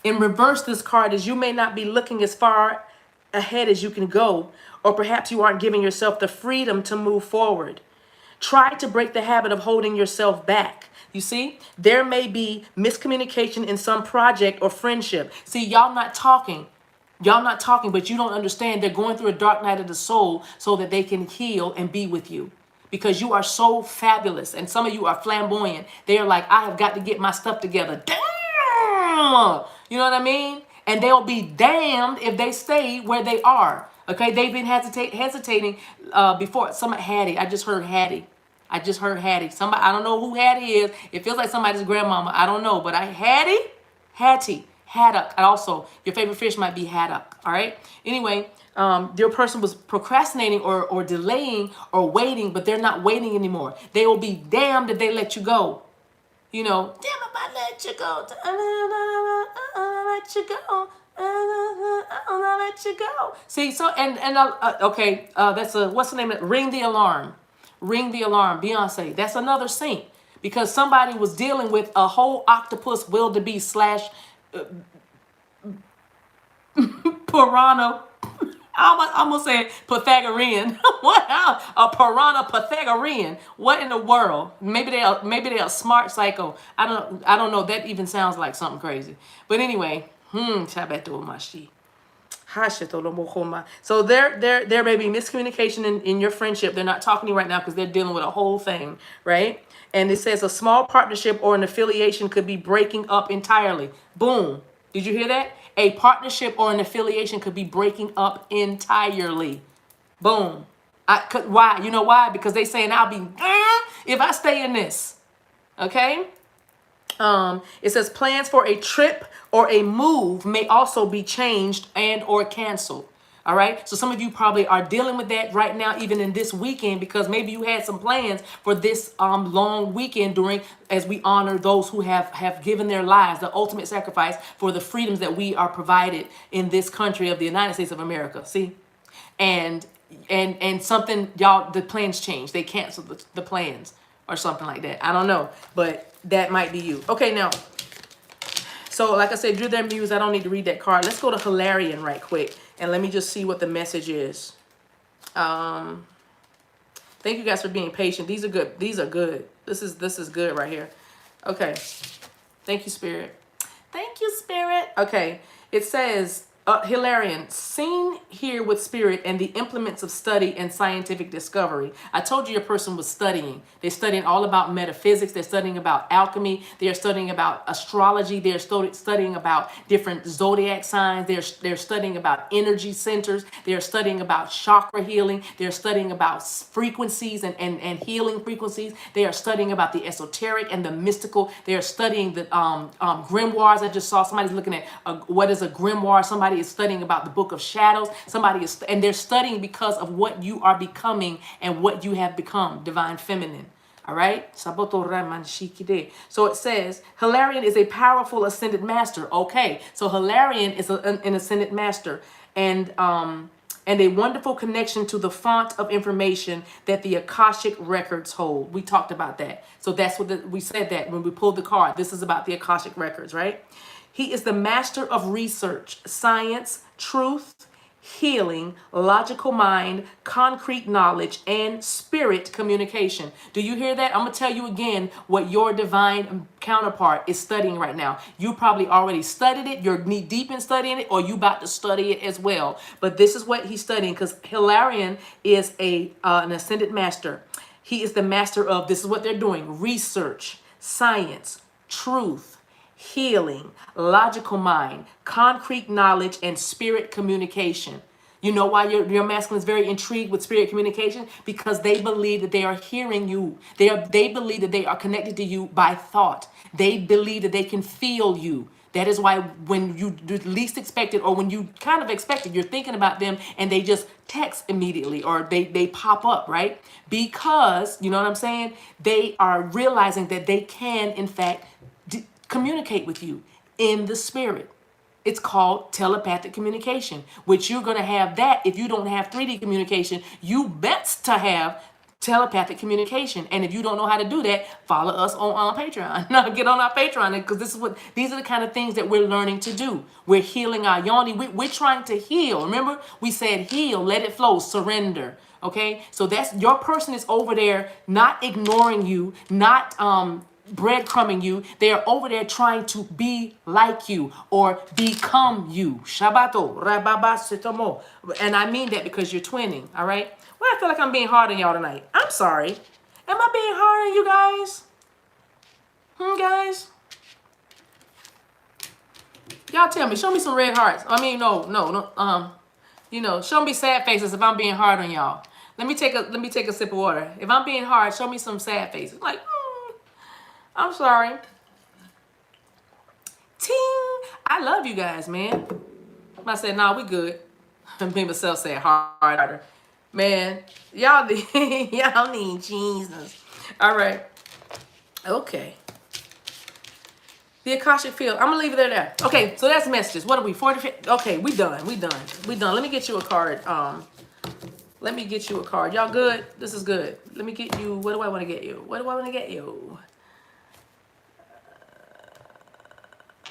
In reverse, this card is you may not be looking as far ahead as you can go, or perhaps you aren't giving yourself the freedom to move forward. Try to break the habit of holding yourself back. You see, there may be miscommunication in some project or friendship. See, y'all not talking. Y'all not talking, but you don't understand they're going through a dark night of the soul so that they can heal and be with you. Because you are so fabulous. And some of you are flamboyant. They are like, I have got to get my stuff together. Damn! You know what I mean? And they'll be damned if they stay where they are. Okay, they've been hesitating before. Somebody, Hattie, I just heard Hattie. I just heard Hattie. Somebody, I don't know who Hattie is. It feels like somebody's grandmama. I don't know, but Hattie, haddock. And also, your favorite fish might be haddock. All right. Anyway, your person was procrastinating or delaying or waiting, but they're not waiting anymore. They will be damned if they let you go. You know, damn if I let you go. Let you go. I'll let you go. See, so okay, that's what's the name of it? Ring the alarm. Ring the alarm. Beyonce. That's another saint because somebody was dealing with a whole octopus wildebeest slash piranha. I'm gonna say Pythagorean. What? A piranha Pythagorean? What in the world? Maybe they're a smart psycho. I don't know. That even sounds like something crazy. But anyway, so there may be miscommunication in your friendship. They're not talking to you right now because they're dealing with a whole thing, right? And it says a small partnership or an affiliation could be breaking up entirely. Boom. Did you hear that? A partnership or an affiliation could be breaking up entirely. Boom. Why? You know why? Because they saying I'll be if I stay in this. Okay? It says plans for a trip or a move may also be changed and or canceled. All right. So some of you probably are dealing with that right now, even in this weekend, because maybe you had some plans for this long weekend as we honor those who have given their lives, the ultimate sacrifice for the freedoms that we are provided in this country of the United States of America. See, and something, y'all, the plans changed. They canceled the plans or something like that. I don't know, but that might be you. Okay, now. So like I said, drew their muse. I don't need to read that card. Let's go to Hilarion right quick. And let me just see what the message is. Thank you guys for being patient. These are good. These are good. This is good right here. Okay. Thank you, Spirit. Thank you, Spirit. Okay. It says, Hilarion, seen here with Spirit and the implements of study and scientific discovery. I told you your person was studying. They're studying all about metaphysics. They're studying about alchemy. They're studying about astrology. They're studying about different zodiac signs. They're studying about energy centers. They're studying about chakra healing. They're studying about frequencies and healing frequencies. They are studying about the esoteric and the mystical. They are studying the grimoires. I just saw somebody's looking at what is a grimoire. Somebody is studying about the book of shadows. And they're studying because of what you are becoming and what you have become, divine feminine. All right. So it says Hilarion is a powerful ascended master. Okay. So Hilarion is an ascended master and a wonderful connection to the font of information that the Akashic records hold. We talked about that. So that's what we said that when we pulled the card. This is about the Akashic records, right? He is the master of research, science, truth, healing, logical mind, concrete knowledge, and spirit communication. Do you hear that? I'm going to tell you again what your divine counterpart is studying right now. You probably already studied it. You're knee deep in studying it, or you about to study it as well. But this is what he's studying because Hilarion is an ascended master. He is the master of, this is what they're doing, research, science, truth, healing, logical mind, concrete knowledge, and spirit communication. You know why your masculine is very intrigued with spirit communication? Because they believe that they are hearing you. They believe that they are connected to you by thought. They believe that they can feel you. That is why when you least expect it, or when you kind of expect it, you're thinking about them and they just text immediately, or they pop up, right? Because, you know what I'm saying? They are realizing that they can, in fact, communicate with you in the spirit. It's called telepathic communication, which you're going to have that if you don't have 3D communication. You best to have telepathic communication. And if you don't know how to do that, follow us on Patreon. No, get on our Patreon, because these are the kind of things that we're learning to do. We're healing our yoni. We're trying to heal. Remember, we said heal, let it flow, surrender. Okay, so that's your person is over there, not ignoring you, not breadcrumbing you. They are over there trying to be like you or become you. Shabato, rababa sitomo. And I mean that because you're twinning, all right? Well, I feel like I'm being hard on y'all tonight. I'm sorry. Am I being hard on you guys? Guys? Y'all tell me. Show me some red hearts. I mean, no. Show me sad faces if I'm being hard on y'all. Let me take a sip of water. If I'm being hard, show me some sad faces. Like, I'm sorry. Ting. I love you guys, man. I said, nah, we good. Me myself said harder. Man, y'all need Jesus. All right. Okay. The Akashic Field. I'm going to leave it there. Okay, so that's messages. What are we? 40? Okay, we done. Let me get you a card. Y'all good? This is good. Let me get you. What do I want to get you?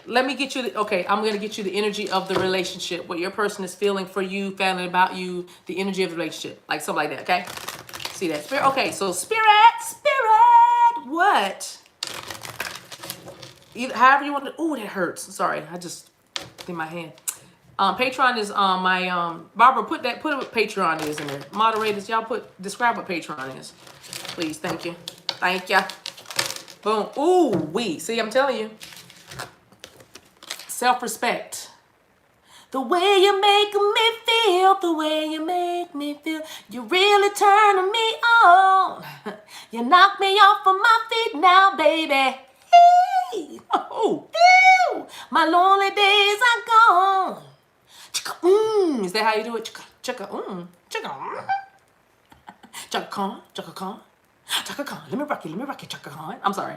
Let me get you okay, I'm going to get you the energy of the relationship, what your person is feeling for you, feeling about you, the energy of the relationship, like something like that, okay? See that? Spirit, okay, so spirit, what? However you want to, oh, that hurts. Sorry, I just in my hand. Patreon is my, Barbara, put what Patreon is in there. Moderators, y'all describe what Patreon is. Please, thank you. Thank ya. Boom. Ooh, see, I'm telling you. Self-respect. The way you make me feel, you really turn me on. You knock me off of my feet now, baby. Oh, ew. My lonely days are gone. Is that how you do it? Chaka, Let me rock you, Chaka. I'm sorry.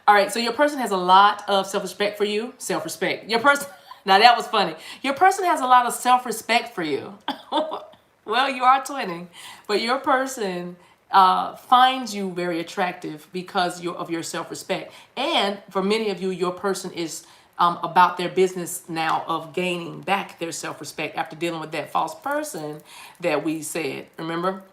All right, so your person has a lot of self-respect for you. Self-respect. Your person, now that was funny. Your person has a lot of self-respect for you. Well, you are twinning, but your person finds you very attractive because of your self-respect. And for many of you, your person is about their business now of gaining back their self-respect after dealing with that false person that we said. Remember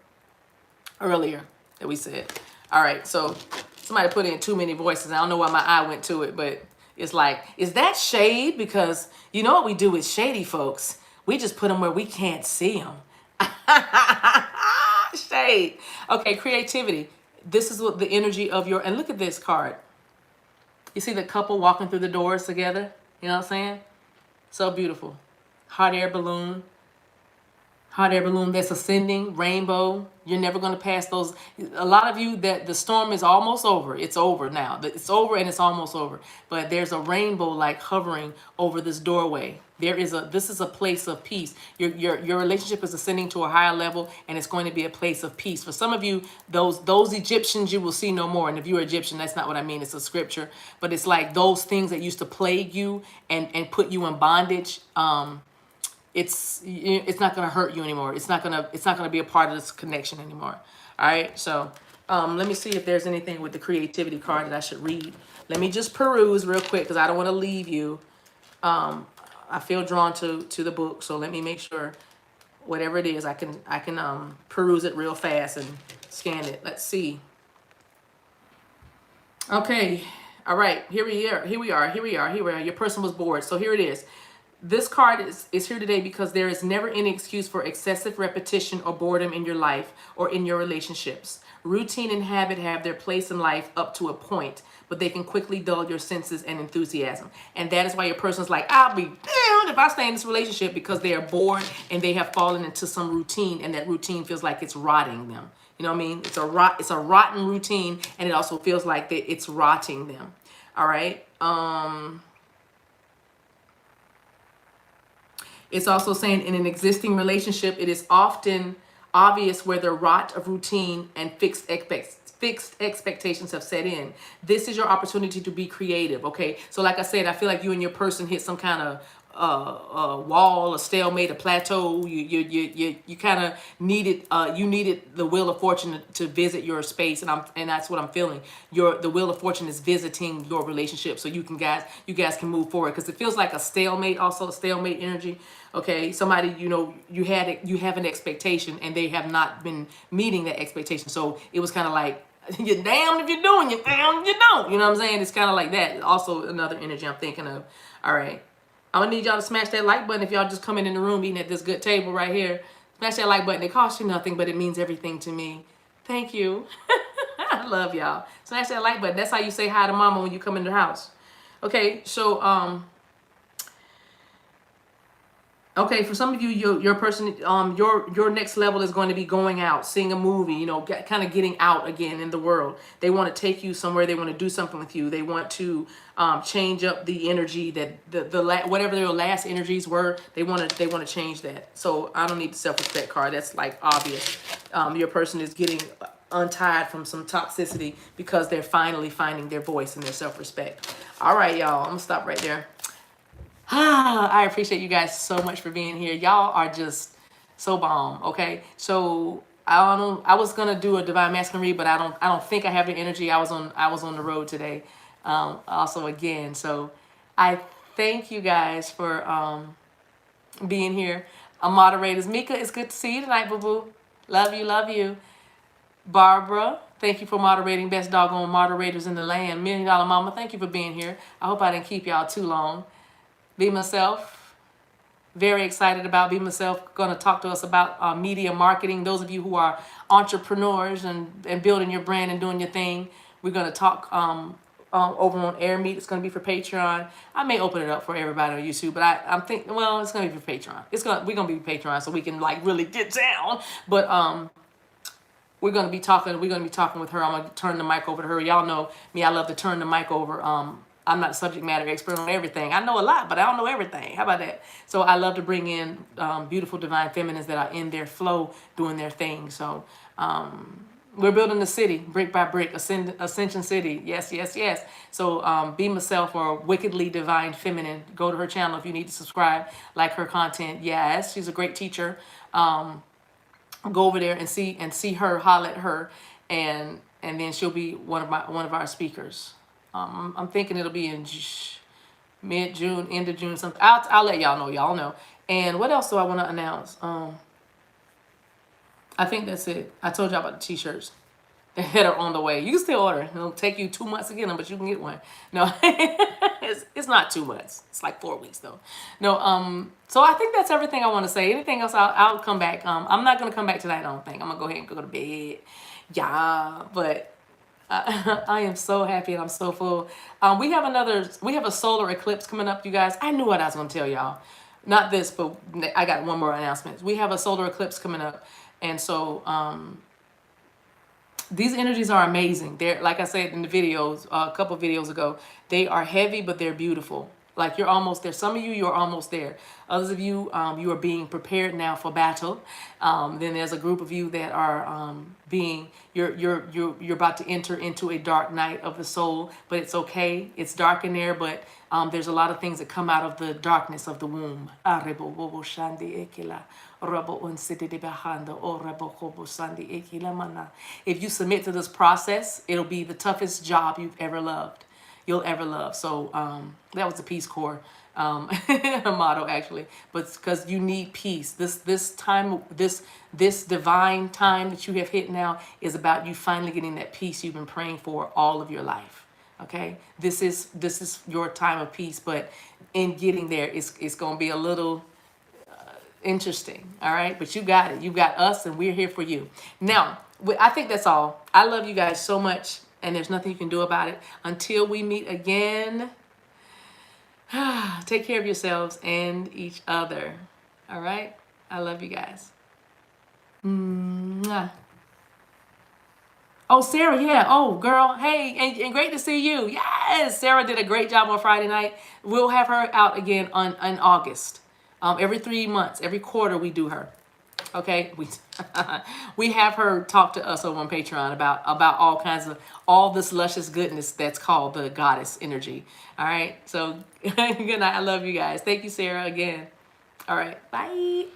earlier that we said. All right, so somebody put in too many voices. I don't know why my eye went to it, but it's like, is that shade? Because you know what we do with shady folks? We just put them where we can't see them. Shade. Okay, creativity. This is what the energy of your, and look at this card. You see the couple walking through the doors together? You know what I'm saying? So beautiful. Hot air balloon that's ascending, rainbow. You're never going to pass those. A lot of you, that the storm is almost over. It's over now. It's over and it's almost over. But there's a rainbow like hovering over this doorway. This is a place of peace. Your relationship is ascending to a higher level, and it's going to be a place of peace. For some of you, those Egyptians you will see no more. And if you're Egyptian, that's not what I mean. It's a scripture. But it's like those things that used to plague you and put you in bondage. It's not going to hurt you anymore. It's not going to be a part of this connection anymore. All right. So let me see if there's anything with the creativity card that I should read. Let me just peruse real quick because I don't want to leave you. I feel drawn to the book. So let me make sure whatever it is, I can peruse it real fast and scan it. Let's see. Okay. All right. Here we are. Your person was bored. So here it is. This card is here today because there is never any excuse for excessive repetition or boredom in your life or in your relationships. Routine and habit have their place in life up to a point, but they can quickly dull your senses and enthusiasm. And that is why your person's like, I'll be damned if I stay in this relationship, because they are bored and they have fallen into some routine, and that routine feels like it's rotting them. You know what I mean? It's a rotten routine, and it also feels like that it's rotting them. All right. It's also saying in an existing relationship, it is often obvious where the rot of routine and fixed expectations have set in. This is your opportunity to be creative, okay? So like I said, I feel like you and your person hit some kind of wall, a stalemate, a plateau. You kind of needed you needed the wheel of fortune to visit your space, and that's what I'm feeling. The wheel of fortune is visiting your relationship, so you guys can move forward, because it feels like a stalemate, also a stalemate energy. Okay, somebody, you have an expectation and they have not been meeting that expectation, so it was kind of like, you're damned if you're doing, you're damned if you don't. You know what I'm saying? It's kind of like that. Also another energy I'm thinking of. All right. I'm going to need y'all to smash that like button if y'all just coming in the room eating at this good table right here. Smash that like button. It costs you nothing, but it means everything to me. Thank you. I love y'all. Smash that like button. That's how you say hi to mama when you come in the house. Okay, so okay, for some of you, your person, your next level is going to be going out, seeing a movie, kind of getting out again in the world. They want to take you somewhere. They want to do something with you. They want to change up the energy that whatever their last energies were. They want to change that. So I don't need the self-respect card. That's like obvious. Your person is getting untied from some toxicity because they're finally finding their voice and their self-respect. All right, y'all. I'm gonna stop right there. I appreciate you guys so much for being here. Y'all are just so bomb. Okay, so I was gonna do a divine masculine read, but I don't think I have the energy. I was on the road today, also again. So I thank you guys for being here. Moderators, Mika, it's good to see you tonight, boo boo. Love you, love you. Barbara, thank you for moderating. Best doggone moderators in the land. $1 Million Mama, thank you for being here. I hope I didn't keep y'all too long. Be Myself, very excited about Be Myself. Going to talk to us about media marketing. Those of you who are entrepreneurs and building your brand and doing your thing, we're going to talk over on Air Meet. It's going to be for Patreon. I may open it up for everybody on YouTube, but I'm thinking, well, it's going to be for Patreon. We're going to be Patreon so we can like really get down. But we're going to be talking with her. I'm going to turn the mic over to her. Y'all know me. I love to turn the mic over. I'm not a subject matter expert on everything. I know a lot, but I don't know everything. How about that? So I love to bring in beautiful divine feminines that are in their flow, doing their thing. So we're building the city, brick by brick, Ascension City. Yes, yes, yes. So Be Myself, or Wickedly Divine Feminine. Go to her channel if you need to subscribe, like her content. Yes, she's a great teacher. Go over there and see her, holler at her, and then she'll be one of our speakers. I'm thinking it'll be in mid-June, end of June, something. I'll let y'all know. Y'all know. And what else do I want to announce? I think that's it. I told y'all about the t-shirts that are on the way. You can still order. It'll take you 2 months to get them, but you can get one. No, it's not 2 months. It's like 4 weeks though. No, so I think that's everything I want to say. Anything else, I'll come back. I'm not gonna come back tonight, I don't think. I'm gonna go ahead and go to bed. Yeah, but I am so happy and I'm so full. We have a solar eclipse coming up, you guys. I knew what I was going to tell y'all. Not this, but I got one more announcement. We have a solar eclipse coming up. And so these energies are amazing. They're, like I said in the videos, a couple of videos ago, they are heavy, but they're beautiful. Like you're almost there. Some of you're almost there. Others of you, you are being prepared now for battle. Then there's a group of you that are you're about to enter into a dark night of the soul, but it's okay. It's dark in there, but there's a lot of things that come out of the darkness of the womb. If you submit to this process, it'll be the toughest job you'll ever love. So that was the Peace Corps motto, actually. But because you need peace. This time, this divine time that you have hit now is about you finally getting that peace you've been praying for all of your life. Okay, this is your time of peace, but in getting there, it's going to be a little interesting. All right, but you got it. You got us, and we're here for you. Now, I think that's all. I love you guys so much. And there's nothing you can do about it. Until we meet again, take care of yourselves and each other. All right? I love you guys. Mwah. Oh, Sarah, yeah. Oh, girl. Hey, and great to see you. Yes, Sarah did a great job on Friday night. We'll have her out again in August. Every 3 months, every quarter we do her. Okay, we have her talk to us over on Patreon about all kinds of all this luscious goodness that's called the goddess energy. All right, so good night. I love you guys. Thank you, Sarah, again. All right, bye.